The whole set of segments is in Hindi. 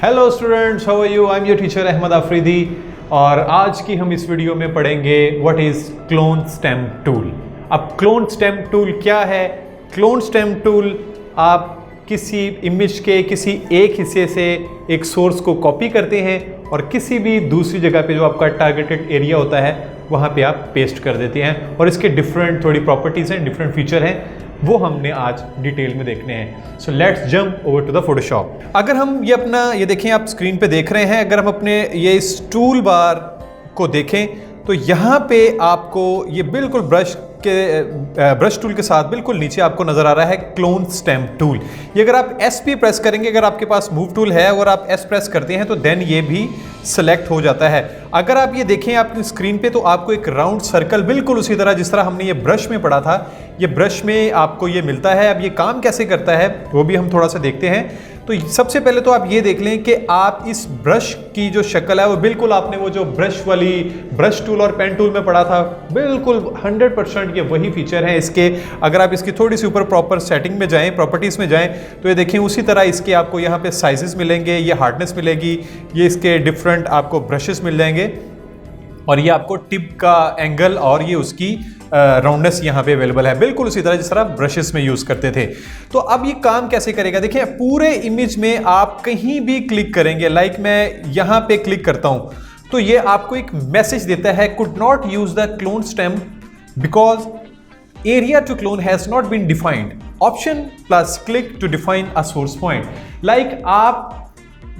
Hello students, how are you? I am your teacher Ahmad Afridi और आज की हम इस वीडियो में पढ़ेंगे what is clone stamp tool. अब क्लोन स्टेम टूल क्या है? क्लोन स्टेम टूल आप किसी इमेज के किसी एक हिस्से से एक सोर्स को कॉपी करते हैं और किसी भी दूसरी जगह पे जो आपका टारगेटेड एरिया होता है वहाँ पे आप पेस्ट कर देते हैं और इसके डिफरेंट थोड़ी प्रॉपर्टीज़ हैं, डिफरेंट फीचर हैं, वो हमने आज डिटेल में देखने हैं। So let's jump over to the Photoshop. अगर हम ये देखें, आप स्क्रीन पे देख रहे हैं, अगर हम अपने ये इस टूल बार को देखें तो यहाँ पे आपको ये बिल्कुल ब्रश टूल के साथ बिल्कुल नीचे आपको नजर आ रहा है क्लोन स्टेम टूल। ये अगर आप एस पे प्रेस करेंगे, अगर आपके पास मूव टूल है और आप एस प्रेस करते हैं तो देन ये भी सेलेक्ट हो जाता है। अगर आप ये देखें आपकी स्क्रीन पे तो आपको एक राउंड सर्कल बिल्कुल उसी तरह जिस तरह हमने ये ब्रश में पढ़ा था, ये ब्रश में आपको ये मिलता है। अब ये काम कैसे करता है वो भी हम थोड़ा सा देखते हैं। तो सबसे पहले तो आप ये देख लें कि आप इस ब्रश की जो शक्ल है वो बिल्कुल आपने वो जो ब्रश टूल और पेन टूल में पढ़ा था, बिल्कुल 100% ये वही फीचर है इसके। अगर आप इसकी थोड़ी सी ऊपर प्रॉपर सेटिंग में जाएं, प्रॉपर्टीज़ में जाएं, तो ये देखें उसी तरह इसके आपको यहाँ पे साइजेस मिलेंगे, ये हार्डनेस मिलेगी, ये इसके डिफरेंट आपको ब्रशेस मिल जाएंगे और ये आपको टिप का एंगल और ये उसकी राउंडनेस यहाँ पे अवेलेबल है, बिल्कुल उसी तरह जिस तरह ब्रशेस में यूज करते थे। तो अब ये काम कैसे करेगा? देखिए, पूरे इमेज में आप कहीं भी क्लिक करेंगे, लाइक मैं यहाँ पे क्लिक करता हूँ तो ये आपको एक मैसेज देता है, could not use the clone stamp because area to clone has not been defined, option plus click to define a source point. Like आप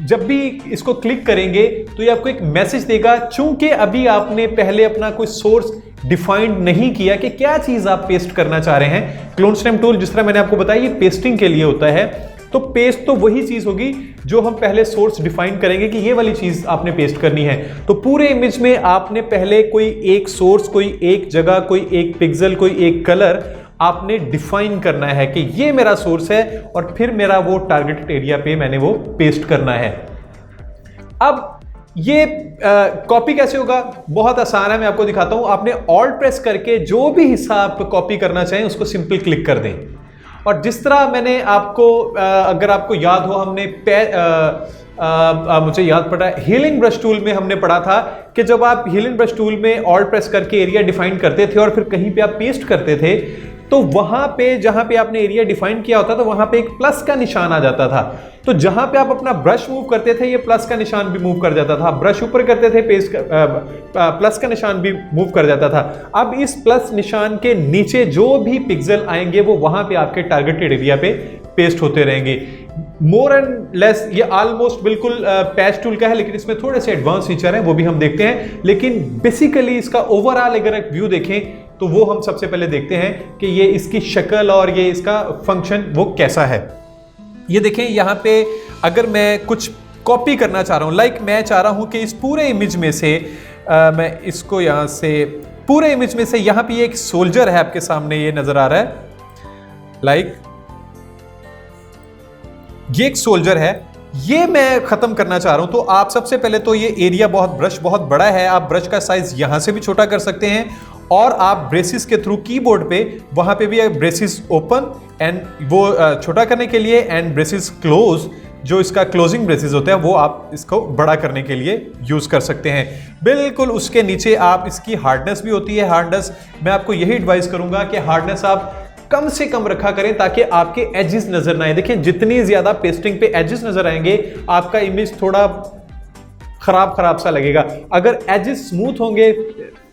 जब भी इसको क्लिक करेंगे तो ये आपको एक मैसेज देगा, चूंकि अभी आपने पहले अपना कोई सोर्स डिफाइंड नहीं किया कि क्या चीज आप पेस्ट करना चाह रहे हैं। क्लोन स्टेम टूल जिस तरह मैंने आपको बताया ये पेस्टिंग के लिए होता है, तो पेस्ट तो वही चीज होगी जो हम पहले सोर्स डिफाइन करेंगे कि ये वाली चीज आपने पेस्ट करनी है। तो पूरे इमेज में आपने पहले कोई एक सोर्स, कोई एक जगह, कोई एक पिक्सल, कोई एक कलर आपने डिफाइन करना है कि ये मेरा सोर्स है और फिर मेरा वो टारगेटेड एरिया पे मैंने वो पेस्ट करना है। अब ये कॉपी कैसे होगा? बहुत आसान है, मैं आपको दिखाता हूं। आपने ऑल्ट प्रेस करके जो भी हिस्सा आप कॉपी करना चाहें उसको सिंपल क्लिक कर दें और जिस तरह मैंने आपको अगर आपको याद हो, हमने मुझे याद पड़ा हीलिंग ब्रश टूल में हमने पढ़ा था कि जब आप हीलिंग ब्रश टूल में ऑल्ट प्रेस करके एरिया डिफाइन करते थे और फिर कहीं पे आप पेस्ट करते थे तो वहां पे जहां पे आपने एरिया डिफाइन किया होता था वहां पे एक प्लस का निशान आ जाता था। तो जहां पे आप अपना ब्रश मूव करते थे ये प्लस का निशान भी मूव कर जाता था, ब्रश ऊपर करते थे प्लस का निशान भी मूव कर जाता था। अब इस प्लस निशान के नीचे जो भी पिक्सल आएंगे वो वहां पे आपके टारगेटेड एरिया पे पेस्ट होते रहेंगे। मोर एंड लेस ये ऑलमोस्ट बिल्कुल पैच टूल का है, लेकिन इसमें थोड़े से एडवांस फीचर हैं वो भी हम देखते हैं। लेकिन बेसिकली इसका ओवरऑल अगर एक व्यू देखें तो वो हम सबसे पहले देखते हैं कि ये इसकी शक्ल और ये इसका फंक्शन वो कैसा है। ये देखें, यहाँ पे अगर मैं कुछ कॉपी करना चाह रहा हूँ, लाइक मैं चाह रहा हूँ कि इस पूरे इमेज में से मैं इसको यहाँ से पूरे इमेज में से यहाँ पे एक सोल्जर है आपके सामने ये नजर आ रहा है, लाइक ये एक सोल्जर है, ये मैं खत्म करना चाह रहा हूं। तो आप सबसे पहले तो ये एरिया ब्रश बहुत बड़ा है, आप ब्रश का साइज यहां से भी छोटा कर सकते हैं और आप ब्रेसिस के थ्रू कीबोर्ड पे वहां पे भी ब्रेसिस ओपन एंड वो छोटा करने के लिए एंड ब्रेसिस क्लोज, जो इसका क्लोजिंग ब्रेसिस होता है वो आप इसको बड़ा करने के लिए यूज कर सकते हैं। बिल्कुल उसके नीचे आप इसकी हार्डनेस भी होती है। हार्डनेस मैं आपको यही एडवाइस करूंगा कि हार्डनेस आप कम से कम रखा करें ताकि आपके एजेस नजर ना आए। देखिए, जितनी ज्यादा पेस्टिंग पे एजेस नजर आएंगे आपका इमेज थोड़ा खराब सा लगेगा। अगर एजेस स्मूथ होंगे,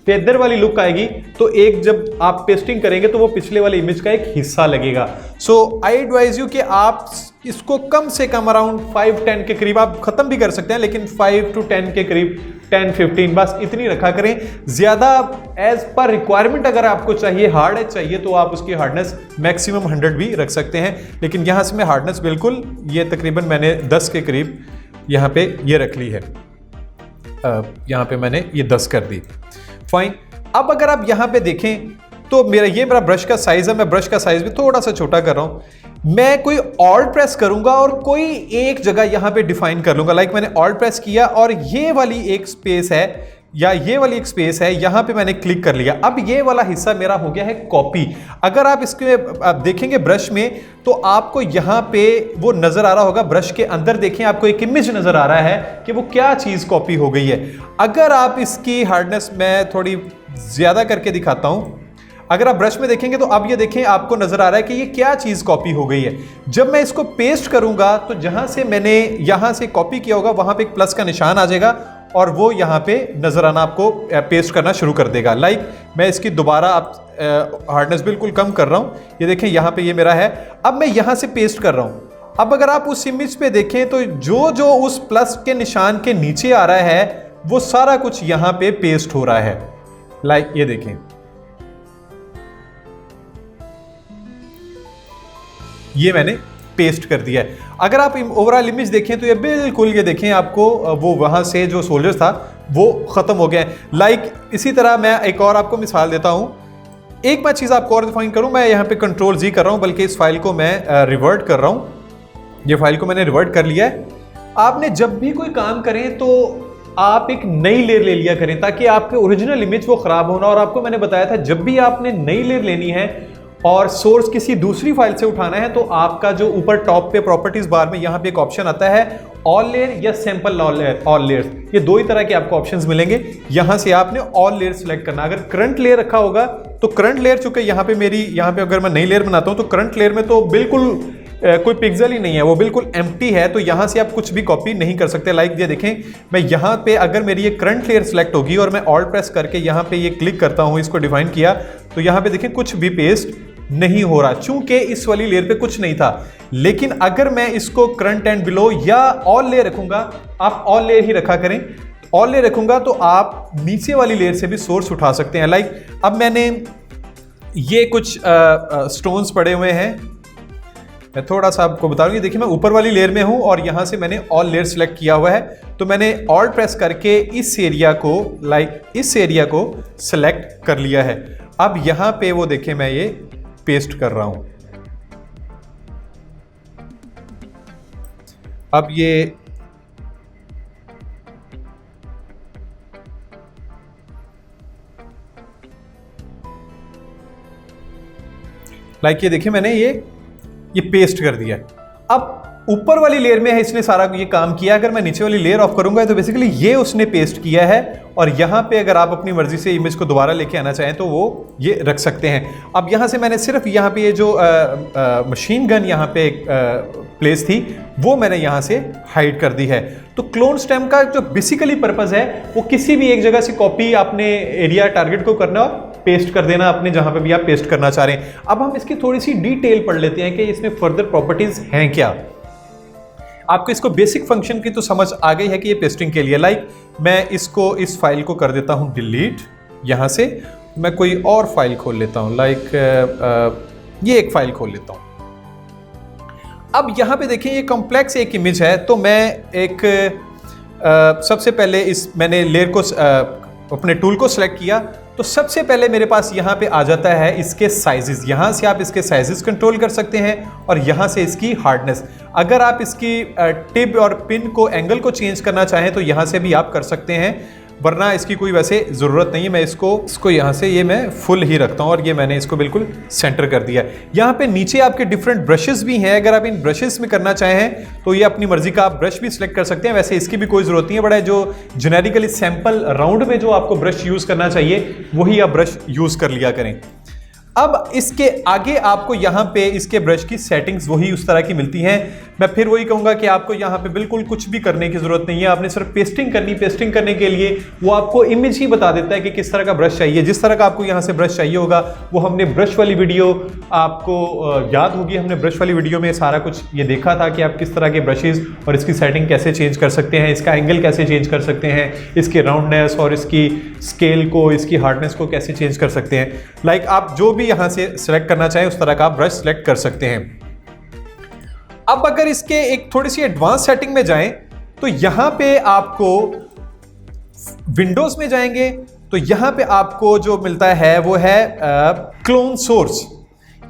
फेदर वाली लुक आएगी, तो एक जब आप पेस्टिंग करेंगे तो वो पिछले वाले इमेज का एक हिस्सा लगेगा। सो आई एडवाइज यू कि आप इसको कम से कम अराउंड 5-10 के करीब आप खत्म भी कर सकते हैं, लेकिन 5 to 10 के करीब, 10-15 बस इतनी रखा करें। ज्यादा एज पर रिक्वायरमेंट अगर आपको चाहिए, हार्ड चाहिए, तो आप उसकी हार्डनेस मैक्सिमम 100 भी रख सकते हैं। लेकिन यहां से मैं हार्डनेस बिल्कुल ये तकरीबन मैंने 10 के करीब यहां पे ये रख ली है, यहां पे मैंने ये 10 कर दी। फाइन। अब अगर आप यहां पे देखें तो मेरा ब्रश का साइज है, मैं ब्रश का साइज भी थोड़ा सा छोटा कर रहा हूं। मैं कोई ऑल्ट प्रेस करूंगा और कोई एक जगह यहां पे डिफाइन कर लूंगा, लाइक मैंने ऑल्ट प्रेस किया और ये वाली एक स्पेस है, या ये वाली एक स्पेस है, यहां पे मैंने क्लिक कर लिया। अब ये वाला हिस्सा मेरा हो गया है कॉपी। अगर आप इसके आप देखेंगे ब्रश में तो आपको यहां पे वो नजर आ रहा होगा, ब्रश के अंदर देखें आपको एक इमेज नजर आ रहा है कि वो क्या चीज कॉपी हो गई है। अगर आप इसकी हार्डनेस मैं थोड़ी ज्यादा करके दिखाता हूं, अगर आप ब्रश में देखेंगे तो अब ये देखें आपको नजर आ रहा है कि ये क्या चीज कॉपी हो गई है। जब मैं इसको पेस्ट करूंगा तो जहां से मैंने यहां से कॉपी किया होगा वहां पे एक प्लस का निशान आ जाएगा और वो यहां पे नजर आना आपको पेस्ट करना शुरू कर देगा। लाइक मैं इसकी दोबारा आप हार्डनेस बिल्कुल कम कर रहा हूं, ये देखें यहां पे ये मेरा है। अब मैं यहां से पेस्ट कर रहा हूं। अब अगर आप उस इमेज पे देखें तो जो जो उस प्लस के निशान के नीचे आ रहा है वो सारा कुछ यहां पे पेस्ट हो रहा है। लाइक ये देखें, ये मैंने पेस्ट कर दिया है। अगर आप ओवरऑल इमेज देखें तो ये बिल्कुल, ये देखें आपको वो वहां से जो सोल्जर था वो खत्म हो गया है। लाइक इसी तरह मैं एक और आपको मिसाल देता हूं। एक मैं चीज आपको और डिफाइन करूं, मैं यहां पे कंट्रोल जी कर रहा हूं, बल्कि इस फाइल को मैं रिवर्ट कर रहा हूं। ये फाइल को मैंने रिवर्ट कर लिया है। आपने जब भी कोई काम करें तो आप एक नई लेयर ले लिया करें ताकि आपके ओरिजिनल इमेज वो खराब होना। और आपको मैंने बताया था जब भी आपने नई लेयर लेनी है और सोर्स किसी दूसरी फाइल से उठाना है तो आपका जो ऊपर टॉप पे प्रॉपर्टीज बार में यहां पे एक ऑप्शन आता है ऑल लेयर या सैंपल ऑल लेयर्स। ये दो ही तरह के आपको ऑप्शंस मिलेंगे। यहां से आपने ऑल लेयर सिलेक्ट करना। अगर करंट लेयर रखा होगा तो करंट लेयर, चूंकि यहां पे मेरी यहां पे अगर मैं नई लेयर बनाता हूं तो करंट लेयर में तो बिल्कुल कोई पिक्सल ही नहीं है, वो बिल्कुल एम्प्टी है, तो यहां से आप कुछ भी कॉपी नहीं कर सकते। लाइक ये देखें, मैं यहां पे अगर मेरी ये करंट लेयर सिलेक्ट होगी और मैं ऑल्ट प्रेस करके यहां पे ये क्लिक करता हूं, इसको डिफाइन किया, तो यहां पे देखें कुछ भी पेस्ट नहीं हो रहा, चूंकि इस वाली लेयर पे कुछ नहीं था। लेकिन अगर मैं इसको करंट एंड बिलो या ऑल लेयर रखूंगा, आप ऑल लेयर ही रखा करें, ऑल लेयर रखूंगा तो आप नीचे वाली लेयर से भी सोर्स उठा सकते हैं। लाइक अब मैंने ये कुछ स्टोन्स पड़े हुए हैं, मैं थोड़ा सा आपको बता दूं। देखिए मैं ऊपर वाली लेयर में हूं और यहां से मैंने ऑल लेयर सिलेक्ट किया हुआ है, तो मैंने ऑल्ट प्रेस करके इस एरिया को, लाइक इस एरिया को सिलेक्ट कर लिया है। अब यहां पे वो देखें मैं ये पेस्ट कर रहा हूं। अब ये लाइक ये देखिए मैंने ये पेस्ट कर दिया। अब ऊपर वाली लेयर में है इसने सारा ये काम किया। अगर मैं नीचे वाली लेयर ऑफ करूंगा तो बेसिकली ये उसने पेस्ट किया है और यहां पे अगर आप अपनी मर्जी से इमेज को दोबारा लेके आना चाहें तो वो ये रख सकते हैं। अब यहां से मैंने सिर्फ यहां पे ये जो मशीन गन यहां पे प्लेस थी वो मैंने यहां से हाइड कर दी है। तो क्लोन स्टेम का जो बेसिकली पर्पस है वो किसी भी एक जगह से कॉपी आपने एरिया टारगेट को करना और पेस्ट कर देना अपने जहां पे भी आप पेस्ट करना चाह रहे हैं। अब हम इसकी थोड़ी सी डिटेल पढ़ लेते हैं कि इसमें फर्दर प्रॉपर्टीज हैं क्या। आपको इसको बेसिक फंक्शन की तो समझ आ गई है कि ये पेस्टिंग के लिए। लाइक मैं इसको इस फाइल को कर देता हूं डिलीट, यहां से मैं कोई और फाइल खोल लेता हूं, लाइक ये एक फाइल खोल लेता हूं। अब यहां पे देखिए ये कॉम्प्लेक्स एक इमेज है, तो मैं एक सबसे पहले मैंने लेयर को अपने टूल को सिलेक्ट किया, तो सबसे पहले मेरे पास यहाँ पे आ जाता है इसके साइजेस। यहाँ से आप इसके साइजेस कंट्रोल कर सकते हैं और यहाँ से इसकी हार्डनेस। अगर आप इसकी टिप और पिन को एंगल को चेंज करना चाहें तो यहाँ से भी आप कर सकते हैं, वरना इसकी कोई वैसे ज़रूरत नहीं है। मैं इसको यहाँ से ये मैं फुल ही रखता हूँ और ये मैंने इसको बिल्कुल सेंटर कर दिया। यहाँ पे नीचे आपके डिफरेंट ब्रशेस भी हैं, अगर आप इन ब्रशेस में करना चाहें तो ये अपनी मर्जी का आप ब्रश भी सिलेक्ट कर सकते हैं। वैसे इसकी भी कोई ज़रूरत नहीं है, बड़ा जो जेनेरिकली सैंपल राउंड में जो आपको ब्रश यूज़ करना चाहिए वही आप ब्रश यूज़ कर लिया करें। अब इसके आगे आपको यहाँ पे इसके ब्रश की सेटिंग्स वही उस तरह की मिलती हैं। मैं फिर वही कहूँगा कि आपको यहाँ पे बिल्कुल कुछ भी करने की ज़रूरत नहीं है, आपने सिर्फ पेस्टिंग करनी। पेस्टिंग करने के लिए वो आपको इमेज ही बता देता है कि किस तरह का ब्रश चाहिए। जिस तरह का आपको यहाँ से ब्रश चाहिए होगा वो हमने ब्रश वाली वीडियो, आपको याद होगी हमने ब्रश वाली वीडियो में सारा कुछ ये देखा था कि आप किस तरह के ब्रशेज़ और इसकी सेटिंग कैसे चेंज कर सकते हैं, इसका एंगल कैसे चेंज कर सकते हैं, इसकी राउंडनेस और इसकी स्केल को, इसकी हार्डनेस को कैसे चेंज कर सकते हैं। लाइक आप जो भी यहाँ से सिलेक्ट करना चाहें उस तरह का आप ब्रश सिलेक्ट कर सकते हैं। अब अगर इसके एक थोड़ी सी एडवांस सेटिंग में जाएं तो यहां पे आपको विंडोज में जाएंगे तो यहां पे आपको जो मिलता है वो है क्लोन सोर्स।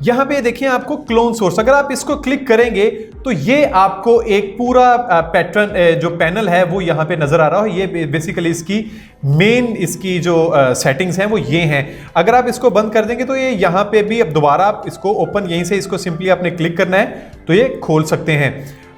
यहां पे देखिए आपको क्लोन सोर्स, अगर आप इसको क्लिक करेंगे तो ये आपको एक पूरा पैटर्न जो पैनल है वो यहां पे नजर आ रहा है। ये बेसिकली इसकी मेन इसकी जो सेटिंग्स हैं वो ये हैं। अगर आप इसको बंद कर देंगे तो ये यहां पे भी अब दोबारा आप इसको ओपन, यहीं से इसको सिंपली आपने क्लिक करना है तो ये खोल सकते हैं।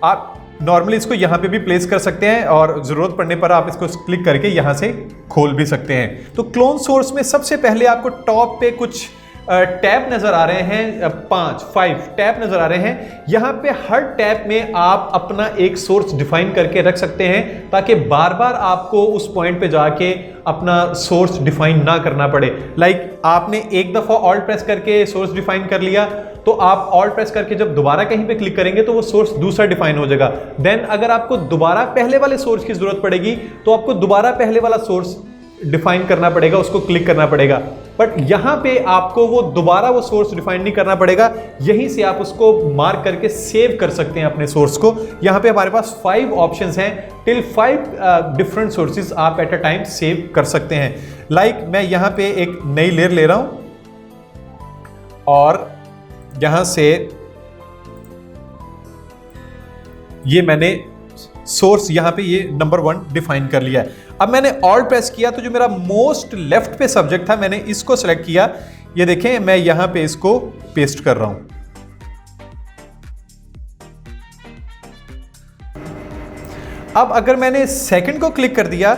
आप नॉर्मली इसको यहां पे भी प्लेस कर सकते हैं और जरूरत पड़ने पर आप इसको क्लिक करके यहां से खोल भी सकते हैं। तो क्लोन सोर्स में सबसे पहले आपको टॉप पे कुछ टैब नजर आ रहे हैं, 5 टैब नजर आ रहे हैं। यहां पे हर टैब में आप अपना एक सोर्स डिफाइन करके रख सकते हैं ताकि बार बार आपको उस पॉइंट पे जाके अपना सोर्स डिफाइन ना करना पड़े। लाइक आपने एक दफा ऑल्ट प्रेस करके सोर्स डिफाइन कर लिया तो आप ऑल्ट प्रेस करके जब दोबारा कहीं पे क्लिक करेंगे तो वो सोर्स दूसरा डिफाइन हो जाएगा। देन अगर आपको दोबारा पहले वाले सोर्स की जरूरत पड़ेगी तो आपको दोबारा पहले वाला सोर्स डिफाइन करना पड़ेगा, उसको क्लिक करना पड़ेगा। बट यहां पे आपको वो दोबारा वो सोर्स डिफाइन नहीं करना पड़ेगा, यहीं से आप उसको मार्क करके सेव कर सकते हैं अपने सोर्स को। यहां पे हमारे पास 5 ऑप्शंस हैं, टिल 5 डिफरेंट सोर्सेज आप एट अ टाइम सेव कर सकते हैं। लाइक मैं यहां पे एक नई लेयर ले रहा हूं और यहां से ये मैंने सोर्स यहां पे ये नंबर 1 डिफाइन कर लिया है। अब मैंने ऑल्ट प्रेस किया तो जो मेरा मोस्ट लेफ्ट पे सब्जेक्ट था मैंने इसको सेलेक्ट किया। ये देखें मैं यहां पे इसको पेस्ट कर रहा हूं। अब अगर मैंने सेकंड को क्लिक कर दिया,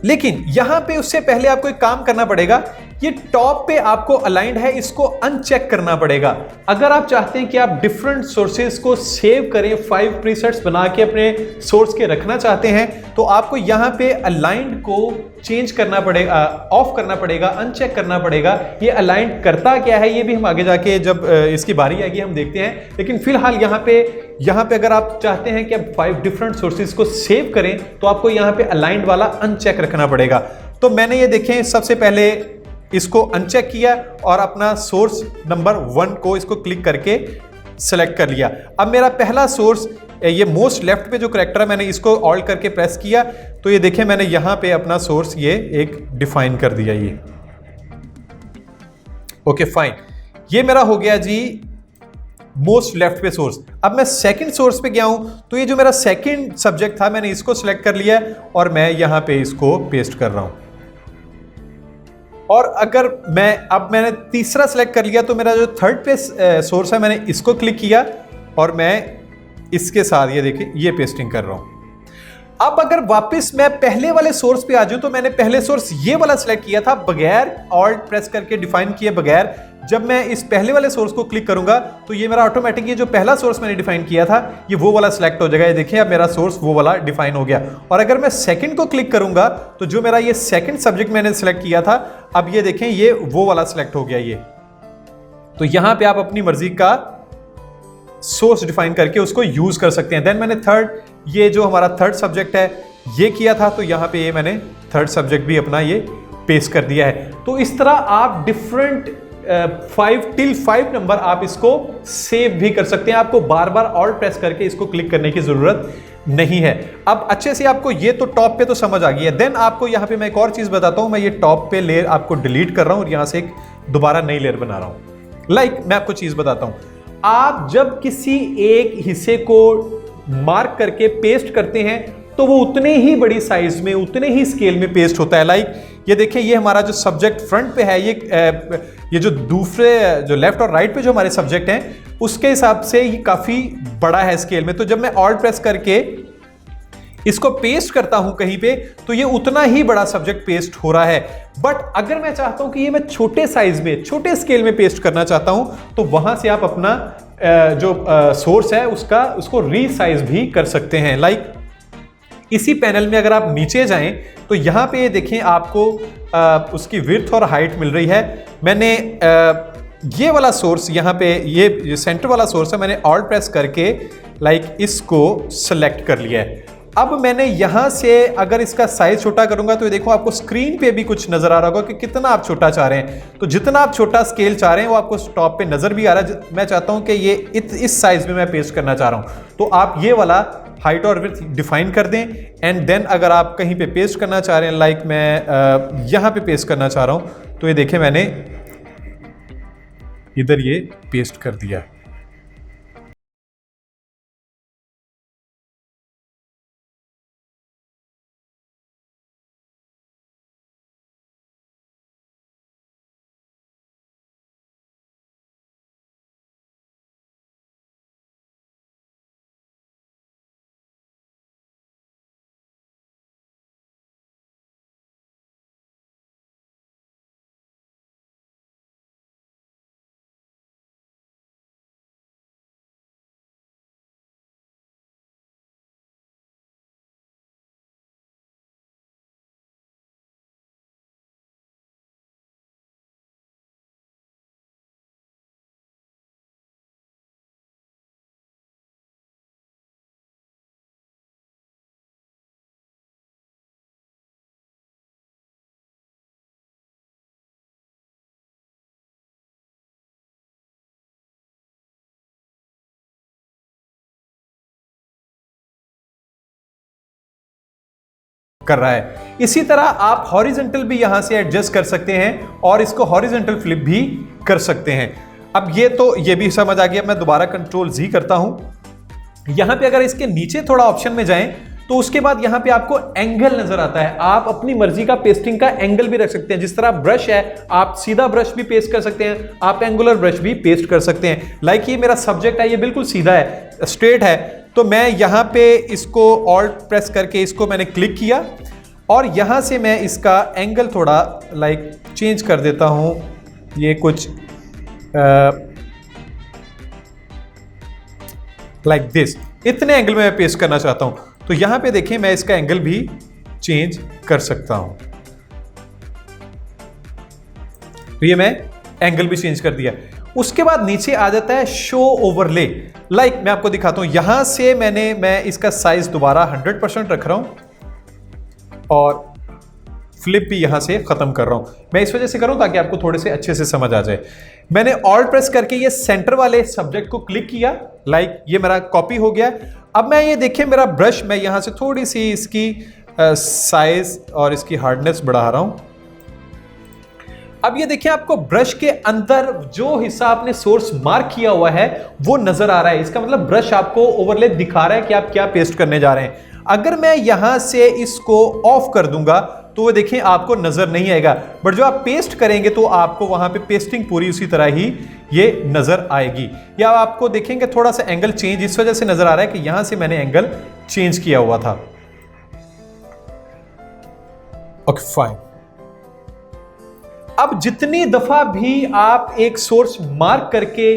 लेकिन यहां पे उससे पहले आपको एक काम करना पड़ेगा, ये टॉप पे आपको अलाइंड है, इसको अनचेक करना पड़ेगा। अगर आप चाहते हैं कि आप डिफरेंट सोर्सेज को सेव करें, 5 प्रीसेट्स बना के अपने सोर्स के रखना चाहते हैं तो आपको यहां पे अलाइंड को चेंज करना पड़ेगा, ऑफ करना पड़ेगा, अनचेक करना पड़ेगा। ये अलाइंड करता क्या है ये भी हम आगे जाके जब इसकी बारी आएगी हम देखते हैं। लेकिन फिलहाल यहां पे अगर आप चाहते हैं कि आप 5 डिफरेंट सोर्सेज को सेव करें तो आपको यहां पे अलाइंड वाला अनचेक रखना पड़ेगा। तो मैंने ये देखें सबसे पहले इसको अनचेक किया और अपना सोर्स नंबर 1 को इसको क्लिक करके सेलेक्ट कर लिया। अब मेरा पहला सोर्स ये मोस्ट लेफ्ट पे जो करेक्टर है मैंने इसको ऑल्ट करके प्रेस किया तो ये देखें मैंने यहां पे अपना सोर्स ये एक डिफाइन कर दिया। ये ओके फाइन, ये मेरा हो गया जी मोस्ट लेफ्ट पे सोर्स। अब मैं सेकंड सोर्स पे गया हूं तो ये जो मेरा सेकंड सब्जेक्ट था मैंने इसको सिलेक्ट कर लिया और मैं यहां पे इसको पेस्ट कर रहा हूं। और अगर मैंने तीसरा सेलेक्ट कर लिया तो मेरा जो थर्ड पे सोर्स है मैंने इसको क्लिक किया और मैं इसके साथ ये देखिए ये पेस्टिंग कर रहा हूं। अब अगर वापस मैं पहले वाले सोर्स पे आ जाऊं तो मैंने पहले सोर्स ये वाला सिलेक्ट किया था बगैर ऑल्ट प्रेस करके डिफाइन किए बगैर। जब मैं इस पहले वाले सोर्स को क्लिक करूंगा तो ये मेरा ऑटोमेटिक ये जो पहला सोर्स मैंने डिफाइन किया था ये वो वाला सिलेक्ट हो जाएगा। ये देखिए अब मेरा सोर्स वो वाला डिफाइन हो गया। और अगर मैं सेकंड को क्लिक करूंगा तो जो मेरा ये सेकंड सब्जेक्ट मैंने सिलेक्ट किया था अब ये देखें ये वो वाला सिलेक्ट हो गया ये। तो यहां पे आप अपनी मर्जी का सोर्स डिफाइन करके उसको यूज कर सकते हैं। देन मैंने थर्ड, ये जो हमारा थर्ड सब्जेक्ट है ये किया था तो यहां पे ये मैंने थर्ड सब्जेक्ट भी अपना ये पेस्ट कर दिया है। तो इस तरह आप डिफरेंट 5 टिल 5 नंबर आप इसको सेव भी कर सकते हैं। आपको बार बार ऑल्ट प्रेस करके इसको क्लिक करने की जरूरत नहीं है। अब अच्छे से आपको ये तो टॉप पे तो समझ आ गई है। देन आपको यहां पे मैं एक और चीज बताता हूं। मैं ये टॉप पे लेयर आपको डिलीट कर रहा हूं और यहां से एक दोबारा नई लेयर बना रहा हूं। मैं आपको चीज बताता हूं, आप जब किसी एक हिस्से को मार्क करके पेस्ट करते हैं तो वो उतने ही बड़ी साइज में उतने ही स्केल में पेस्ट होता है। लाइक ये देखें ये हमारा जो सब्जेक्ट फ्रंट पे है ये जो दूसरे जो लेफ्ट और राइट पे जो हमारे सब्जेक्ट हैं उसके हिसाब से ये काफी बड़ा है स्केल में। तो जब मैं ऑल्ट प्रेस करके इसको पेस्ट करता हूं कहीं पे तो ये उतना ही बड़ा सब्जेक्ट पेस्ट हो रहा है। बट अगर मैं चाहता हूं कि ये मैं छोटे साइज में छोटे स्केल में पेस्ट करना चाहता हूं तो वहां से आप अपना जो सोर्स है उसको रीसाइज भी कर सकते हैं। लाइक इसी पैनल में अगर आप नीचे जाएं तो यहां पे देखें आपको उसकी विड्थ और हाइट मिल रही है। मैंने ये वाला सोर्स यहां पे ये सेंटर वाला सोर्स है मैंने ऑल्ट प्रेस करके लाइक इसको सेलेक्ट कर लिया है। अब मैंने यहां से अगर इसका साइज छोटा करूंगा तो देखो आपको स्क्रीन पे भी कुछ नजर आ रहा होगा कि कितना आप छोटा चाह रहे हैं। तो जितना आप छोटा स्केल चाह रहे हैं वो आपको टॉप पे नजर भी आ रहा है। मैं चाहता हूं कि ये इस साइज में मैं पेस्ट करना चाह रहा हूं तो आप ये वाला हाइट और विड्थ डिफाइन कर दें। एंड देन अगर आप कहीं पे पेस्ट करना चाह रहे हैं लाइक मैं यहां पे पेस्ट करना चाह रहा हूं तो ये देखें मैंने इधर ये पेस्ट कर दिया। कर रहा है। इसी तरह आप हॉरिजॉन्टल भी यहां से एडजस्ट कर सकते हैं और इसको हॉरिजॉन्टल फ्लिप भी कर सकते हैं। अब ये भी समझ आ गया। मैं दोबारा कंट्रोल जी करता हूं। यहां पे अगर इसके नीचे थोड़ा ऑप्शन में जाएं तो उसके बाद यहां पे आपको एंगल नजर आता है। आप अपनी मर्जी का पेस्टिंग का एंगल भी रख सकते हैं। जिस तरह ब्रश है, आप सीधा ब्रश भी पेस्ट कर सकते हैं, आप एंगुलर ब्रश भी पेस्ट कर सकते हैं। लाइक ये मेरा सब्जेक्ट है, ये बिल्कुल सीधा है, स्ट्रेट है, तो मैं यहां पे इसको ऑल्ट प्रेस करके इसको मैंने क्लिक किया और यहां से मैं इसका एंगल थोड़ा लाइक चेंज कर देता हूं। ये कुछ लाइक दिस, इतने एंगल में मैं पेस्ट करना चाहता हूं। तो यहां पे देखें, मैं इसका एंगल भी चेंज कर सकता हूं। तो ये मैं एंगल भी चेंज कर दिया। उसके बाद नीचे आ जाता है शो ओवरले। लाइक मैं आपको दिखाता हूं, यहां से मैं इसका साइज दोबारा 100% रख रहा हूं और फ्लिप भी यहां से खत्म कर रहा हूं। मैं इस वजह से कर रहा हूं ताकि आपको थोड़े से अच्छे से समझ आ जाए। मैंने ऑल्ट प्रेस करके ये सेंटर वाले सब्जेक्ट को क्लिक किया, लाइक ये मेरा कॉपी हो गया। अब मैं ये देखिए मेरा ब्रश, मैं यहां से थोड़ी सी इसकी साइज और इसकी हार्डनेस बढ़ा रहा हूं। अब ये देखिए आपको ब्रश के अंदर जो हिस्सा आपने सोर्स मार्क किया हुआ है वो नजर आ रहा है। इसका मतलब ब्रश आपको ओवरले दिखा रहा है कि आप क्या पेस्ट करने जा रहे हैं। अगर मैं यहां से इसको ऑफ कर दूंगा तो वो देखें आपको नजर नहीं आएगा, बट जो आप पेस्ट करेंगे तो आपको वहां पे पेस्टिंग पूरी उसी तरह ही ये नजर आएगी। या आपको देखेंगे थोड़ा सा एंगल चेंज इस वजह से नजर आ रहा है कि यहां से मैंने एंगल चेंज किया हुआ था। Okay fine. अब जितनी दफा भी आप एक सोर्स मार्क करके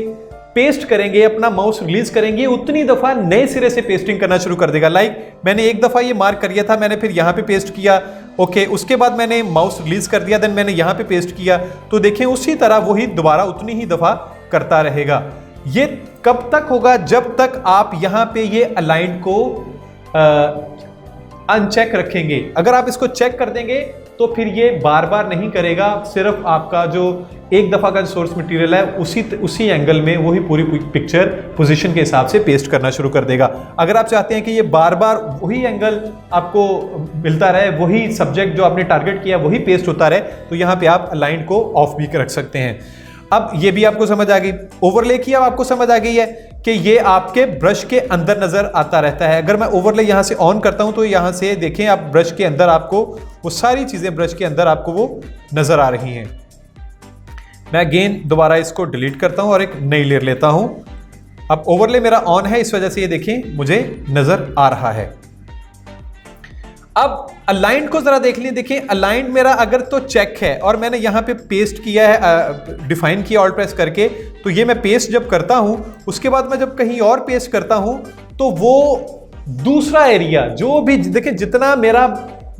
पेस्ट करेंगे, अपना माउस रिलीज करेंगे, उतनी दफा नए सिरे से पेस्टिंग करना शुरू कर देगा। लाइक मैंने एक दफा ये मार्क कर लिया था, मैंने फिर यहां पे पेस्ट किया, ओके, उसके बाद मैंने माउस रिलीज कर दिया, देन मैंने यहां पे पेस्ट किया, तो देखें उसी तरह वही दोबारा उतनी ही दफा करता रहेगा। ये कब तक होगा? जब तक आप यहां पे ये अलाइन को अनचेक रखेंगे। अगर आप इसको चेक कर देंगे तो फिर ये बार बार नहीं करेगा, सिर्फ आपका जो एक दफा का सोर्स मटेरियल है उसी एंगल में वही पूरी पिक्चर पोजीशन के हिसाब से पेस्ट करना शुरू कर देगा। अगर आप चाहते हैं कि ये बार बार वही एंगल आपको मिलता रहे, वही सब्जेक्ट जो आपने टारगेट किया वही पेस्ट होता रहे, तो यहां पे आप अलाइन को ऑफ भी रख सकते हैं। अब ये भी आपको समझ आ गई। ओवरले की अब आपको समझ आ गई है कि ये आपके ब्रश के अंदर नजर आता रहता है। अगर मैं ओवरले यहां से ऑन करता हूं तो यहां से देखें आप ब्रश के अंदर आपको वो सारी चीजें ब्रश के अंदर आपको वो नजर आ रही हैं। मैं अगेन दोबारा इसको डिलीट करता हूं और एक नई लेयर लेता हूं। अब ओवरले मेरा ऑन है, इस वजह से ये देखें मुझे नजर आ रहा है। अब अलाइंड को जरा देख लीजिए। देखें अलाइंड मेरा अगर तो चेक है और मैंने यहां पे पेस्ट किया है, डिफाइन किया ऑल्ट प्रेस करके, तो ये मैं पेस्ट जब करता हूं उसके बाद मैं जब कहीं और पेस्ट करता हूं तो वो दूसरा एरिया जो भी देखें, जितना मेरा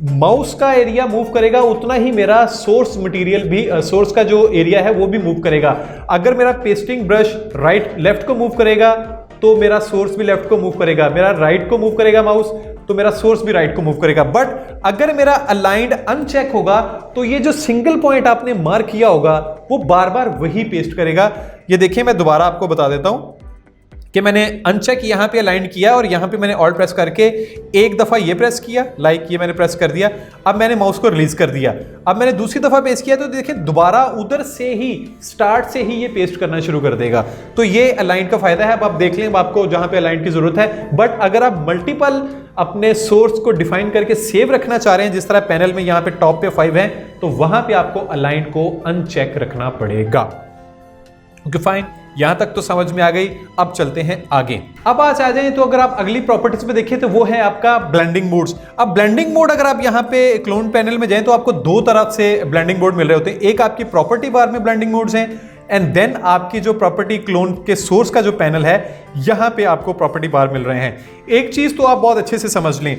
माउस का एरिया मूव करेगा उतना ही मेरा सोर्स मटेरियल भी, सोर्स का जो एरिया है वो भी मूव करेगा। अगर मेरा पेस्टिंग ब्रश राइट लेफ्ट को मूव करेगा तो मेरा सोर्स भी लेफ्ट को मूव करेगा, मेरा राइट को मूव करेगा माउस तो मेरा सोर्स भी राइट को मूव करेगा। बट अगर मेरा अलाइंड अनचेक होगा तो ये जो सिंगल पॉइंट आपने मार्क किया होगा वो बार बार वही पेस्ट करेगा। ये देखिए मैं दोबारा आपको बता देता हूं कि मैंने अनचेक यहाँ पे अलाइन किया और यहाँ पे मैंने ऑल्ट प्रेस करके एक दफ़ा ये प्रेस किया, लाइक ये मैंने प्रेस कर दिया, अब मैंने माउस को रिलीज कर दिया, अब मैंने दूसरी दफ़ा पेस्ट किया तो देखिए दोबारा उधर से ही स्टार्ट से ही ये पेस्ट करना शुरू कर देगा। तो ये अलाइन का फायदा है। अब आप देख लें आपको जहाँ पे अलाइन की ज़रूरत है, बट अगर आप मल्टीपल अपने सोर्स को डिफाइन करके सेव रखना चाह रहे हैं, जिस तरह पैनल में यहाँ पे टॉप पे 5 है, तो वहां पे आपको अलाइन को अनचेक रखना पड़ेगा। ओके फाइन, यहां तक तो समझ में आ गई। अब चलते हैं आगे। अब आज आ जाएं तो अगर आप अगली प्रॉपर्टीज में देखें तो वो है आपका ब्लेंडिंग मोड्स। अब ब्लेंडिंग मोड अगर आप यहां पे क्लोन पैनल में जाएं तो आपको दो तरफ से ब्लेंडिंग मोड मिल रहे होते हैं। एक आपकी प्रॉपर्टी बार में ब्लेंडिंग मोड्स हैं, एंड देन आपकी जो प्रॉपर्टी क्लोन के सोर्स का जो पैनल है यहां पे आपको प्रॉपर्टी बार मिल रहे हैं। एक चीज तो आप बहुत अच्छे से समझ लें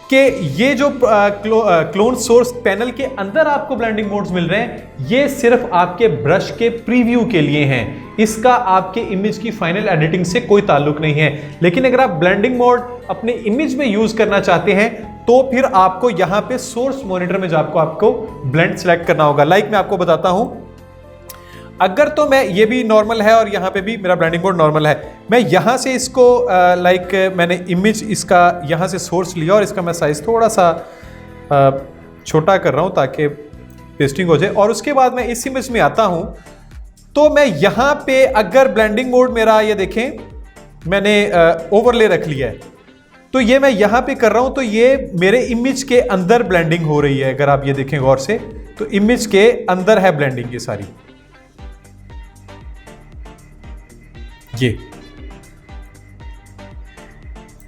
कि ये जो क्लोन सोर्स पैनल के अंदर आपको ब्लेंडिंग मोड्स मिल रहे हैं, ये सिर्फ आपके ब्रश के प्रीव्यू के लिए हैं। इसका आपके इमेज की फाइनल एडिटिंग से कोई ताल्लुक नहीं है। लेकिन अगर आप ब्लेंडिंग मोड अपने इमेज में यूज करना चाहते हैं तो फिर आपको यहां पे सोर्स मॉनिटर में जाकर आपको ब्लेंड सेलेक्ट करना होगा। लाइक मैं आपको बताता हूं, अगर तो मैं ये भी नॉर्मल है और यहाँ पे भी मेरा ब्लेंडिंग मोड नॉर्मल है, मैं यहाँ से इसको लाइक मैंने इमेज इसका यहाँ से सोर्स लिया और इसका मैं साइज थोड़ा सा छोटा कर रहा हूँ ताकि पेस्टिंग हो जाए, और उसके बाद मैं इस इमेज में आता हूँ तो मैं यहाँ पे अगर ब्लेंडिंग मोड मेरा ये देखें मैंने ओवरले रख लिया है, तो ये मैं यहाँ पे कर रहा हूँ तो ये मेरे इमेज के अंदर ब्लेंडिंग हो रही है। अगर आप ये देखें गौर से तो इमेज के अंदर है ब्लेंडिंग ये सारी। ये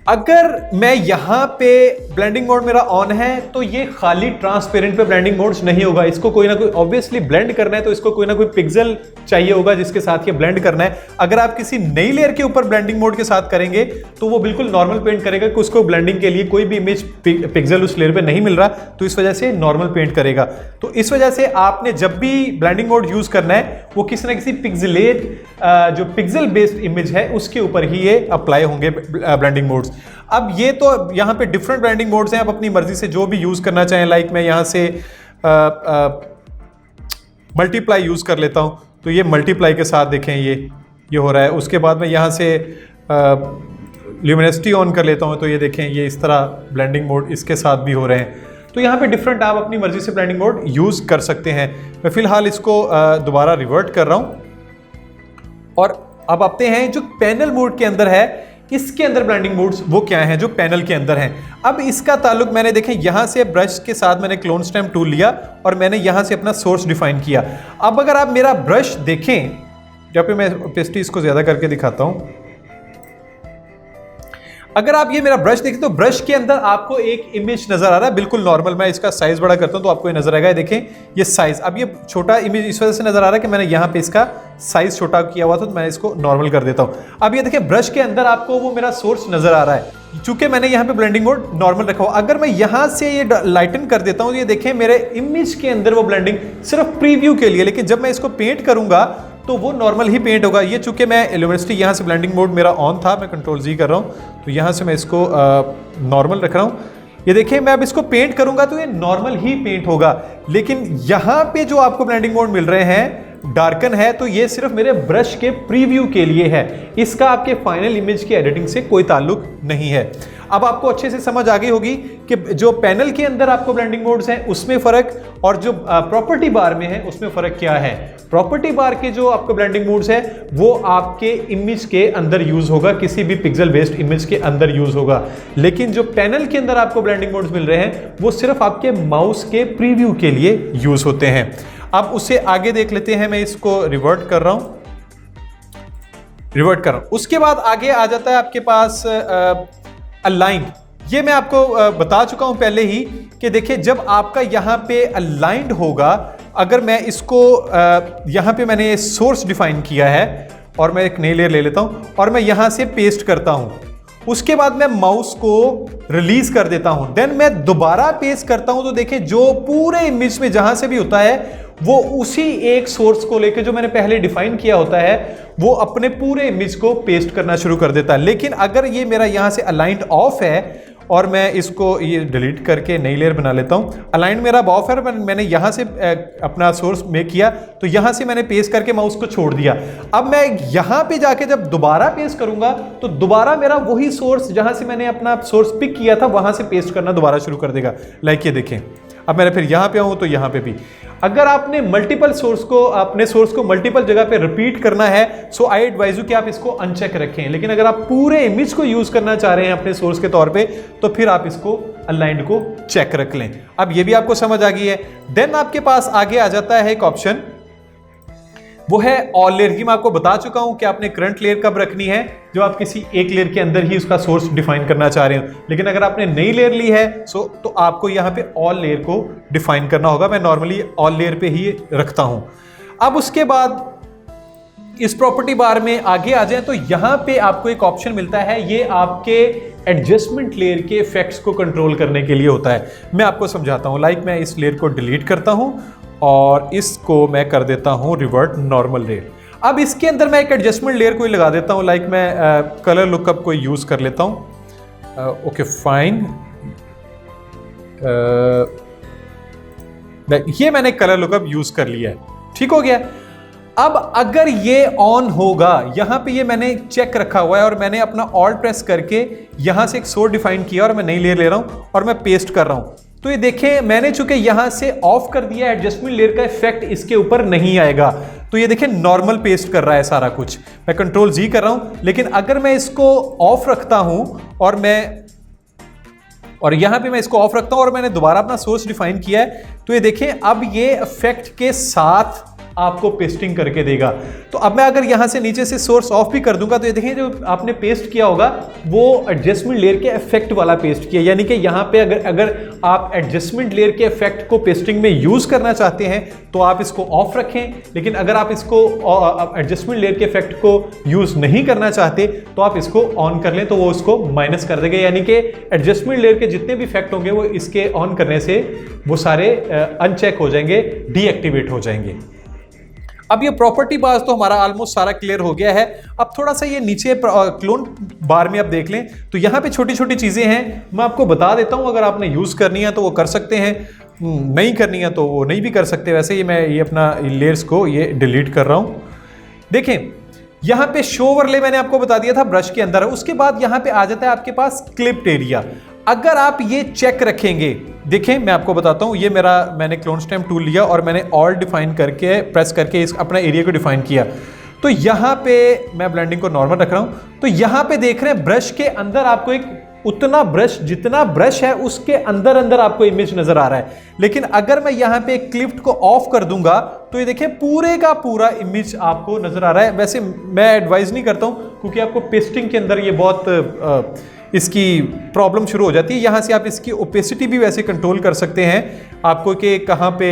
अगर मैं यहां पे ब्लेंडिंग मोड मेरा ऑन है तो ये खाली ट्रांसपेरेंट पे ब्लेंडिंग मोड्स नहीं होगा। इसको कोई ना कोई ऑब्वियसली ब्लेंड करना है तो इसको कोई ना कोई पिक्सल चाहिए होगा जिसके साथ ये ब्लेंड करना है। अगर आप किसी नई लेयर के ऊपर ब्लेंडिंग मोड के साथ करेंगे तो वो बिल्कुल नॉर्मल पेंट करेगा कि उसको ब्लेंडिंग के लिए कोई भी इमेज पिक्सल उस लेयर पे नहीं मिल रहा, तो इस वजह से नॉर्मल पेंट करेगा। तो इस वजह से आपने जब भी ब्लेंडिंग मोड यूज करना है वो किसी ना किसी पिक्सेलेट जो पिक्सल बेस्ड इमेज है उसके ऊपर ही ये अप्लाई होंगे ब्लेंडिंग मोड्स। अब ये तो यहाँ पे डिफरेंट ब्लेंडिंग मोड्स हैं, आप अपनी मर्जी से जो भी यूज करना चाहें। लाइक मैं यहाँ से मल्टीप्लाई यूज कर लेता हूँ, तो ये मल्टीप्लाई के साथ देखें ये हो रहा है। उसके बाद मैं यहाँ से ल्यूमिनेसिटी ऑन कर लेता हूँ, तो ये देखें ये इस तरह ब्लेंडिंग मोड इसके साथ भी हो रहे हैं। तो यहाँ पे डिफरेंट आप अपनी मर्जी से ब्लेंडिंग मोड यूज कर सकते हैं। मैं फिलहाल इसको दोबारा रिवर्ट कर रहा हूँ और अब आते हैं जो पैनल मोड के अंदर है, इसके अंदर ब्लेंडिंग मोड्स वो क्या हैं जो पैनल के अंदर हैं। अब इसका ताल्लुक मैंने देखें यहाँ से ब्रश के साथ मैंने क्लोन स्टैम्प टूल लिया और मैंने यहाँ से अपना सोर्स डिफाइन किया। अब अगर आप मेरा ब्रश देखें, यहाँ पे मैं पेस्टी इसको ज्यादा करके दिखाता हूँ, अगर आप ये मेरा ब्रश देखें तो ब्रश के अंदर आपको एक इमेज नजर आ रहा है बिल्कुल नॉर्मल। मैं इसका साइज बड़ा करता हूं तो आपको ये नजर आएगा। देखें ये साइज, अब ये छोटा इमेज इस वजह से नजर आ रहा है कि मैंने यहाँ पे इसका साइज छोटा किया हुआ था, तो मैं इसको नॉर्मल कर देता हूं। अब ये देखें ब्रश के अंदर आपको वो मेरा सोर्स नजर आ रहा है चूंकि मैंने यहाँ पे ब्लेंडिंग मोड नॉर्मल रखा हुआ। अगर मैं यहाँ से ये लाइटन कर देता हूँ तो ये देखें मेरे इमेज के अंदर वो ब्लेंडिंग सिर्फ प्रीव्यू के लिए, लेकिन जब मैं इसको पेंट करूंगा तो वो नॉर्मल ही पेंट होगा। ये चूंकि मैं ल्यूमिनेसिटी यहाँ से ब्लेंडिंग मोड मेरा ऑन था, मैं कंट्रोल जी कर रहा हूँ, तो यहाँ से मैं इसको नॉर्मल रख रहा हूँ। ये देखिए मैं अब इसको पेंट करूंगा तो ये नॉर्मल ही पेंट होगा, लेकिन यहाँ पे जो आपको ब्लेंडिंग मोड मिल रहे हैं डार्कन है, तो ये सिर्फ मेरे ब्रश के प्रीव्यू के लिए है। इसका आपके फाइनल इमेज की एडिटिंग से कोई ताल्लुक नहीं है। अब आपको अच्छे से समझ आ गई होगी कि जो पैनल के अंदर आपको ब्लेंडिंग मोड्स हैं उसमें फर्क और जो प्रॉपर्टी बार में है उसमें फर्क क्या है। प्रॉपर्टी बार के जो आपको ब्लेंडिंग मोड्स है वो आपके इमेज के अंदर यूज होगा, किसी भी पिक्सल बेस्ड इमेज के अंदर यूज होगा, लेकिन जो पैनल के अंदर आपको ब्लेंडिंग मोड्स मिल रहे हैं वो सिर्फ आपके माउस के प्रीव्यू के लिए यूज होते हैं। अब उससे आगे देख लेते हैं, मैं इसको रिवर्ट कर रहा हूं। उसके बाद आगे आ जाता है आपके पास अलाइंड। ये मैं आपको बता चुका हूं पहले ही कि देखिए जब आपका यहां पे अलाइंड होगा, अगर मैं इसको यहां पे मैंने सोर्स डिफाइन किया है और मैं एक नई लेयर ले लेता हूं और मैं यहां से पेस्ट करता हूं, उसके बाद मैं माउस को रिलीज कर देता हूं, देन मैं दोबारा पेस्ट करता हूं, तो देखिए जो पूरे इमेज में जहां से भी होता है वो उसी एक सोर्स को लेकर जो मैंने पहले डिफाइन किया होता है वो अपने पूरे इमेज को पेस्ट करना शुरू कर देता है। लेकिन अगर ये मेरा यहां से अलाइंड ऑफ है और मैं इसको ये डिलीट करके नई लेयर बना लेता हूँ। अलाइन मेरा ऑफ है, मैंने यहाँ से अपना सोर्स मेक किया तो यहाँ से मैंने पेस्ट करके माउस को छोड़ दिया। अब मैं यहाँ पे जाके जब दोबारा पेस्ट करूंगा तो दोबारा मेरा वही सोर्स जहाँ से मैंने अपना सोर्स पिक किया था वहाँ से पेस्ट करना दोबारा शुरू कर देगा। लाइक ये देखें, अब मैंने फिर यहाँ पे आऊँ तो यहाँ पे भी। अगर आपने मल्टीपल सोर्स को, अपने सोर्स को मल्टीपल जगह पे रिपीट करना है, सो आई एडवाइज यू कि आप इसको अनचेक रखें। लेकिन अगर आप पूरे इमेज को यूज करना चाह रहे हैं अपने सोर्स के तौर पे तो फिर आप इसको अलाइंड को चेक रख लें। अब ये भी आपको समझ आ गई है। देन आपके पास आगे आ जाता है एक ऑप्शन, वो है ऑल लेयर की। मैं आपको बता चुका हूं कि आपने करंट लेयर कब रखनी है, जो आप किसी एक लेयर के अंदर ही उसका सोर्स डिफाइन करना चाह रहे हो। लेकिन अगर आपने नई लेयर ली है तो आपको यहां पे ऑल लेयर को डिफाइन करना होगा। मैं नॉर्मली ऑल लेयर पे ही रखता हूं। अब उसके बाद इस प्रॉपर्टी बार में आगे आ जाए तो यहां पे आपको एक ऑप्शन मिलता है, ये आपके एडजस्टमेंट लेयर के इफेक्ट्स को कंट्रोल करने के लिए होता है। मैं आपको समझाता हूं। लाइक मैं इस लेयर को डिलीट करता हूं और इसको मैं कर देता हूं रिवर्ट नॉर्मल लेयर। अब इसके अंदर मैं एक एडजस्टमेंट लेयर कोई लगा देता हूं। लाइक मैं कलर लुकअप कोई यूज कर लेता हूं। ओके फाइन, ये मैंने कलर लुकअप यूज कर लिया है, ठीक हो गया। अब अगर ये ऑन होगा, यहां पे ये मैंने चेक रखा हुआ है और मैंने अपना ऑल्ट प्रेस करके यहां से एक सोर्स डिफाइन किया और मैं नई लेयर ले रहा हूं और मैं पेस्ट कर रहा हूं, तो ये देखें मैंने चूंकि यहां से ऑफ कर दिया, एडजस्टमेंट लेयर का इफेक्ट इसके ऊपर नहीं आएगा। तो ये देखें नॉर्मल पेस्ट कर रहा है सारा कुछ। मैं कंट्रोल जी कर रहा हूं, लेकिन अगर मैं इसको ऑफ रखता हूं और यहां पे मैं इसको ऑफ रखता हूं और मैंने दोबारा अपना सोर्स डिफाइन किया है, तो ये देखें अब ये इफेक्ट के साथ आपको पेस्टिंग करके देगा। तो अब मैं अगर यहां से नीचे से सोर्स ऑफ भी कर दूंगा तो ये देखें जो आपने पेस्ट किया होगा वो एडजस्टमेंट लेयर के इफेक्ट वाला पेस्ट किया। यानी कि यहां पे अगर आप एडजस्टमेंट लेयर के इफेक्ट को पेस्टिंग में यूज करना चाहते हैं तो आप इसको ऑफ रखें, लेकिन अगर आप इसको एडजस्टमेंट लेयर के इफेक्ट को यूज नहीं करना चाहते तो आप इसको ऑन कर लें, तो वो उसको माइनस कर देगा। यानी कि एडजस्टमेंट लेयर के जितने भी इफेक्ट होंगे वो इसके ऑन करने से वो सारे अनचेक हो जाएंगे, डीएक्टिवेट हो जाएंगे। अब ये प्रॉपर्टी बार तो हमारा ऑलमोस्ट सारा क्लियर हो गया है। अब थोड़ा सा ये नीचे क्लोन बार में आप देख लें तो यहाँ पे छोटी छोटी चीज़ें हैं, मैं आपको बता देता हूँ। अगर आपने यूज़ करनी है तो वो कर सकते हैं, नहीं करनी है तो वो नहीं भी कर सकते। वैसे मैं ये अपना लेयर्स को ये डिलीट कर रहा हूँ। देखें यहाँ पे शो ओवरले मैंने आपको बता दिया था ब्रश के अंदर है। उसके बाद यहाँ पे आ जाता है आपके पास क्लिप्ड एरिया। अगर आप ये चेक रखेंगे, देखें मैं आपको बताता हूं, ये मैंने क्लोन स्टैम्प टूल लिया और मैंने ऑल डिफाइन करके प्रेस करके इस अपना एरिया को डिफाइन किया। तो यहां पे मैं ब्लेंडिंग को नॉर्मल रख रहा हूं, तो यहां पे देख रहे हैं ब्रश के अंदर आपको एक उतना ब्रश, जितना ब्रश है उसके अंदर अंदर आपको इमेज नजर आ रहा है। लेकिन अगर मैं यहां पे क्लिप्ड को ऑफ कर दूंगा तो ये देखिए पूरे का पूरा इमेज आपको नजर आ रहा है। वैसे मैं एडवाइज नहीं करता हूं क्योंकि आपको पेस्टिंग के अंदर ये बहुत इसकी प्रॉब्लम शुरू हो जाती है। यहाँ से आप इसकी ओपेसिटी भी वैसे कंट्रोल कर सकते हैं आपको कि कहाँ पे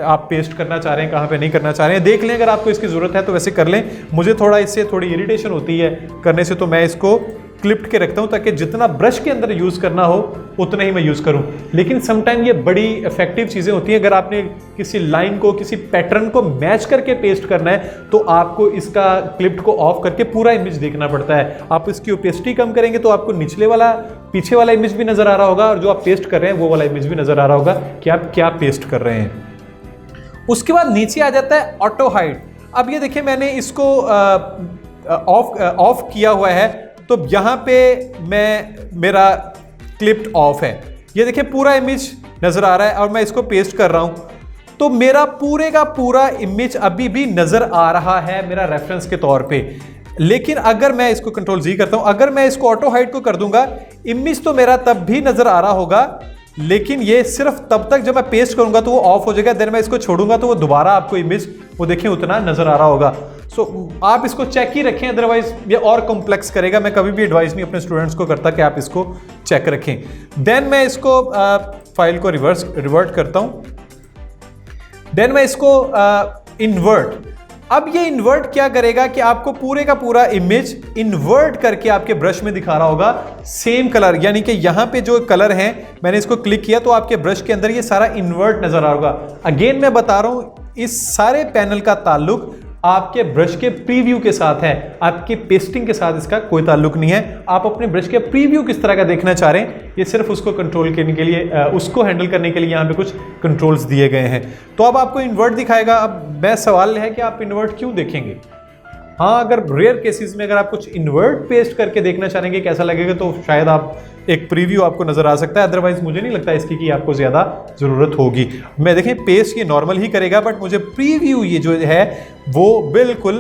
आप पेस्ट करना चाह रहे हैं, कहाँ पे नहीं करना चाह रहे हैं। देख लें अगर आपको इसकी ज़रूरत है तो वैसे कर लें। मुझे थोड़ा इससे थोड़ी इरिटेशन होती है करने से, तो मैं इसको क्लिप्ड के रखता हूं ताकि जितना ब्रश के अंदर यूज़ करना हो उतना ही मैं यूज़ करूं। लेकिन समटाइम ये बड़ी इफेक्टिव चीज़ें होती हैं। अगर आपने किसी लाइन को, किसी पैटर्न को मैच करके पेस्ट करना है तो आपको इसका क्लिप्ड को ऑफ करके पूरा इमेज देखना पड़ता है। आप इसकी ओपेसिटी कम करेंगे तो आपको निचले वाला, पीछे वाला इमेज भी नज़र आ रहा होगा और जो आप पेस्ट कर रहे हैं वो वाला इमेज भी नज़र आ रहा होगा कि आप क्या पेस्ट कर रहे हैं। उसके बाद नीचे आ जाता है ऑटो हाइड। अब ये देखिए मैंने इसको ऑफ किया हुआ है, तो यहां पे मेरा क्लिप्ड ऑफ है। ये देखिए पूरा इमेज नजर आ रहा है और मैं इसको पेस्ट कर रहा हूं तो मेरा पूरे का पूरा इमेज अभी भी नजर आ रहा है मेरा रेफरेंस के तौर पे। लेकिन अगर मैं इसको कंट्रोल जी करता हूं, अगर मैं इसको ऑटो हाइड को कर दूंगा, इमेज तो मेरा तब भी नजर आ रहा होगा, लेकिन ये सिर्फ तब तक जब मैं पेस्ट करूंगा तो वो ऑफ हो जाएगा। देन मैं इसको छोड़ूंगा तो वो दोबारा आपको इमेज वो देखिए उतना नजर आ रहा होगा। सो आप इसको चेक ही रखें, अदरवाइज ये और कॉम्प्लेक्स करेगा। मैं कभी भी एडवाइस नहीं अपने स्टूडेंट्स को करता कि आप इसको चेक रखें। देन मैं इसको फाइल को रिवर्ट करता हूं। देन मैं इसको इन्वर्ट। अब ये इन्वर्ट क्या करेगा कि आपको पूरे का पूरा इमेज इन्वर्ट करके आपके ब्रश में दिखा रहा होगा सेम कलर। यानी कि यहां पे जो कलर है मैंने इसको क्लिक किया तो आपके ब्रश के अंदर ये सारा इन्वर्ट नजर आ रहा होगा। अगेन मैं बता रहा हूं इस सारे पैनल का ताल्लुक आपके ब्रश के प्रीव्यू के साथ है, आपके पेस्टिंग के साथ इसका कोई ताल्लुक नहीं है। आप अपने ब्रश के प्रीव्यू किस तरह का देखना चाह रहे हैं, ये सिर्फ उसको कंट्रोल करने के लिए, उसको हैंडल करने के लिए यहाँ पे कुछ कंट्रोल्स दिए गए हैं। तो अब आपको इन्वर्ट दिखाएगा। अब मैं सवाल है कि आप इन्वर्ट क्यों देखेंगे? हाँ, अगर रेयर केसेस में अगर आप कुछ इन्वर्ट पेस्ट करके देखना चाहेंगे कैसा लगेगा तो शायद आप एक प्रीव्यू आपको नजर आ सकता है, अदरवाइज मुझे नहीं लगता इसकी कि आपको ज़्यादा ज़रूरत होगी। मैं देखें पेस्ट ये नॉर्मल ही करेगा, बट मुझे प्रीव्यू ये जो है वो बिल्कुल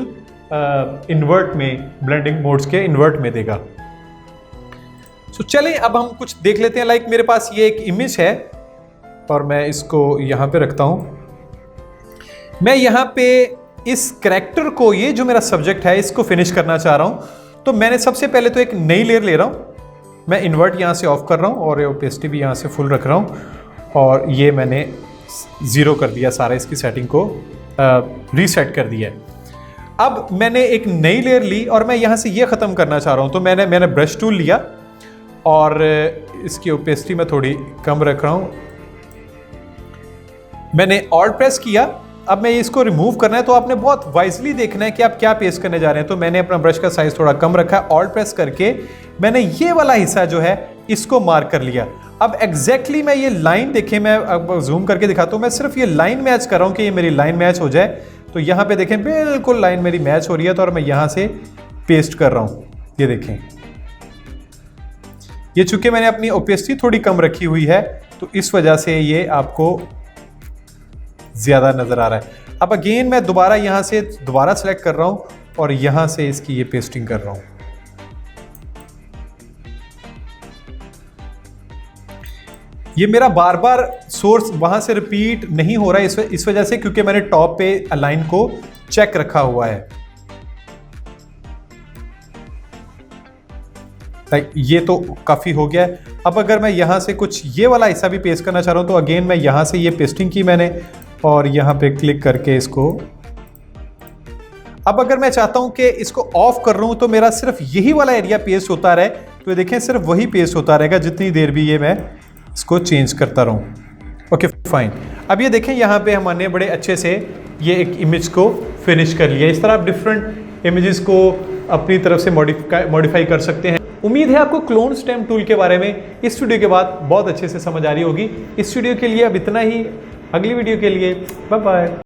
इन्वर्ट में, ब्लेंडिंग मोड्स के इन्वर्ट में देगा। तो चलें अब हम कुछ देख लेते हैं। लाइक मेरे पास ये एक इमेज है और मैं इसको यहाँ पे रखता हूँ। मैं यहाँ पे इस करैक्टर को, ये जो मेरा सब्जेक्ट है, इसको फिनिश करना चाह रहा हूँ। तो मैंने सबसे पहले तो एक नई लेयर ले रहा हूँ। मैं इन्वर्ट यहाँ से ऑफ कर रहा हूँ और ओपेसिटी भी यहाँ से फुल रख रहा हूँ और ये मैंने 0 कर दिया, सारा इसकी सेटिंग को रीसेट कर दिया। अब मैंने एक नई लेयर ली और मैं यहाँ से ये ख़त्म करना चाह रहा हूँ। तो मैंने ब्रश टूल लिया और इसकी ओपेसिटी में थोड़ी कम रख रहा हूँ। मैंने ऑल्ट प्रेस किया। अब मैं इसको रिमूव करना है तो आपने बहुत वाइजली देखना है कि आप क्या पेस्ट करने जा रहे हैं। तो मैंने अपना ब्रश का साइज थोड़ा कम रखा है, ऑल्ट प्रेस करके मैंने ये वाला हिस्सा जो है इसको मार्क कर लिया। अब एग्जैक्टली मैं ये लाइन देखें, मैं अब जूम करके दिखाता हूँ। मैं सिर्फ ये लाइन मैच कर रहा हूँ कि ये मेरी लाइन मैच हो जाए। तो यहाँ पे देखें बिल्कुल लाइन मेरी मैच हो रही है। तो और मैं यहाँ से पेस्ट कर रहा हूँ, ये देखें। ये चूंकि मैंने अपनी ओपेसिटी थोड़ी कम रखी हुई है तो इस वजह से ये आपको ज्यादा नजर आ रहा है। अब अगेन मैं दोबारा यहाँ से दोबारा सेलेक्ट कर रहा हूँ और यहाँ से इसकी ये पेस्टिंग कर रहा हूँ। ये मेरा बार बार सोर्स वहां से रिपीट नहीं हो रहा है इस वजह से, क्योंकि मैंने टॉप पे अलाइन को चेक रखा हुआ है। ये तो काफी हो गया है। अब अगर मैं यहाँ से कुछ ये वाला हिस्सा भी पेस्ट करना चाह रहा हूँ तो अगेन मैं यहाँ से ये पेस्टिंग की मैंने और यहाँ पे क्लिक करके इसको, अब अगर मैं चाहता हूं कि इसको ऑफ कर रहा हूं तो मेरा सिर्फ यही वाला एरिया पेस्ट होता रहे। तो देखें सिर्फ वही पेस्ट होता रहेगा जितनी देर भी ये मैं इसको चेंज करता रहूं। Okay fine. अब ये देखें यहाँ पे हमने बड़े अच्छे से ये एक इमेज को फिनिश कर लिया। इस तरह आप डिफरेंट इमेजेस को अपनी तरफ से मॉडिफाई कर सकते हैं। उम्मीद है आपको क्लोन स्टैम्प टूल के बारे में इस वीडियो के बाद बहुत अच्छे से समझ आ रही होगी। इस वीडियो के लिए अब इतना ही। अगली वीडियो के लिए बाय बाय।